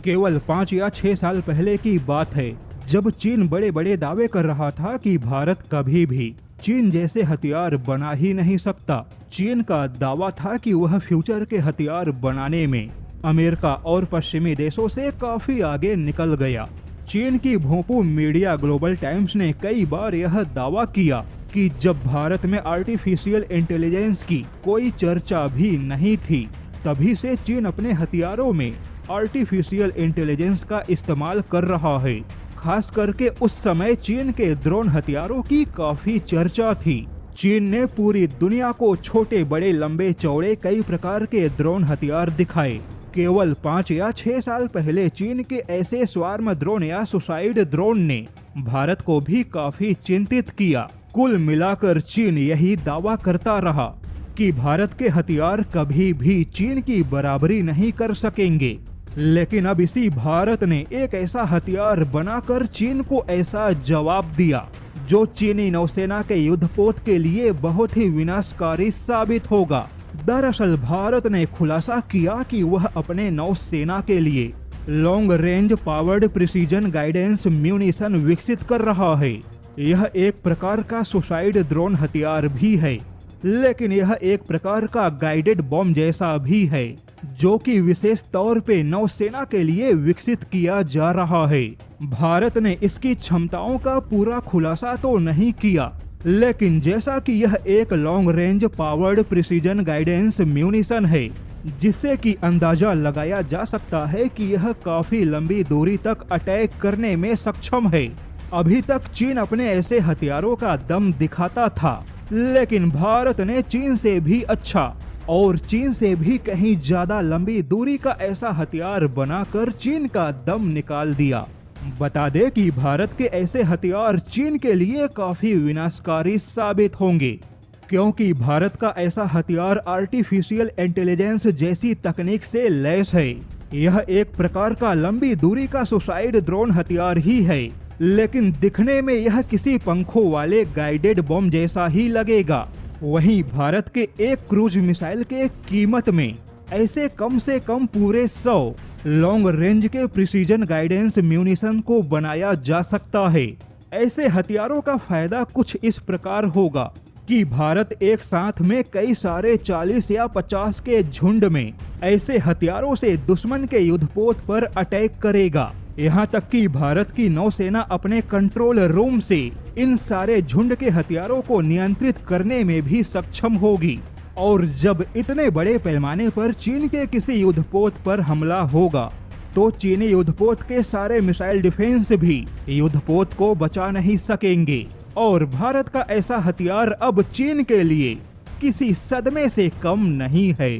केवल 5 या 6 साल पहले की बात है जब चीन बड़े बड़े दावे कर रहा था कि भारत कभी भी चीन जैसे हथियार बना ही नहीं सकता। चीन का दावा था कि वह फ्यूचर के हथियार बनाने में अमेरिका और पश्चिमी देशों से काफी आगे निकल गया। चीन की भोंपू मीडिया ग्लोबल टाइम्स ने कई बार यह दावा किया कि जब भारत में आर्टिफिशियल इंटेलिजेंस की कोई चर्चा भी नहीं थी, तभी से चीन अपने हथियारों में आर्टिफिशियल इंटेलिजेंस का इस्तेमाल कर रहा है। खास करके उस समय चीन के ड्रोन हथियारों की काफी चर्चा थी। चीन ने पूरी दुनिया को छोटे बड़े लंबे चौड़े कई प्रकार के ड्रोन हथियार दिखाए। केवल 5 या 6 साल पहले चीन के ऐसे स्वार्म ड्रोन या सुसाइड ड्रोन ने भारत को भी काफी चिंतित किया। कुल मिलाकर चीन यही दावा करता रहा कि भारत के हथियार कभी भी चीन की बराबरी नहीं कर सकेंगे। लेकिन अब इसी भारत ने एक ऐसा हथियार बनाकर चीन को ऐसा जवाब दिया जो चीनी नौसेना के युद्धपोत के लिए बहुत ही विनाशकारी साबित होगा। दरअसल भारत ने खुलासा किया कि वह अपने नौसेना के लिए long range powered precision guidance munition विकसित कर रहा है। यह एक प्रकार का सुसाइड ड्रोन हथियार भी है, लेकिन यह एक प्रकार का गाइडेड बॉम्ब जैसा भी है जो कि विशेष तौर पे नौसेना के लिए विकसित किया जा रहा है। भारत ने इसकी क्षमताओं का पूरा खुलासा तो नहीं किया, लेकिन जैसा कि यह एक long range powered precision guidance munition है, जिससे कि अंदाजा लगाया जा सकता है कि यह काफी लंबी दूरी तक अटैक करने में सक्षम है। अभी तक चीन अपने ऐसे हथियारों का दम दिखाता था, लेकिन भारत ने चीन से भी अच्छा और चीन से भी कहीं ज्यादा लंबी दूरी का ऐसा हथियार बनाकर चीन का दम निकाल दिया। बता दे कि भारत के ऐसे हथियार चीन के लिए काफी विनाशकारी साबित होंगे, क्योंकि भारत का ऐसा हथियार आर्टिफिशियल इंटेलिजेंस जैसी तकनीक से लैस है। यह एक प्रकार का लंबी दूरी का सुसाइड ड्रोन हथियार ही है, लेकिन दिखने में यह किसी पंखों वाले गाइडेड बॉम्ब जैसा ही लगेगा। वहीं भारत के एक क्रूज मिसाइल के कीमत में ऐसे कम से कम पूरे 100 लॉन्ग रेंज के प्रिसीजन गाइडेंस म्यूनिशन को बनाया जा सकता है। ऐसे हथियारों का फायदा कुछ इस प्रकार होगा कि भारत एक साथ में कई सारे 40 या 50 के झुंड में ऐसे हथियारों से दुश्मन के युद्धपोत पर अटैक करेगा। यहाँ तक कि भारत की नौसेना अपने कंट्रोल रूम से इन सारे झुंड के हथियारों को नियंत्रित करने में भी सक्षम होगी। और जब इतने बड़े पैमाने पर चीन के किसी युद्धपोत पर हमला होगा, तो चीनी युद्धपोत के सारे मिसाइल डिफेंस भी युद्धपोत को बचा नहीं सकेंगे। और भारत का ऐसा हथियार अब चीन के लिए किसी सदमे से कम नहीं है।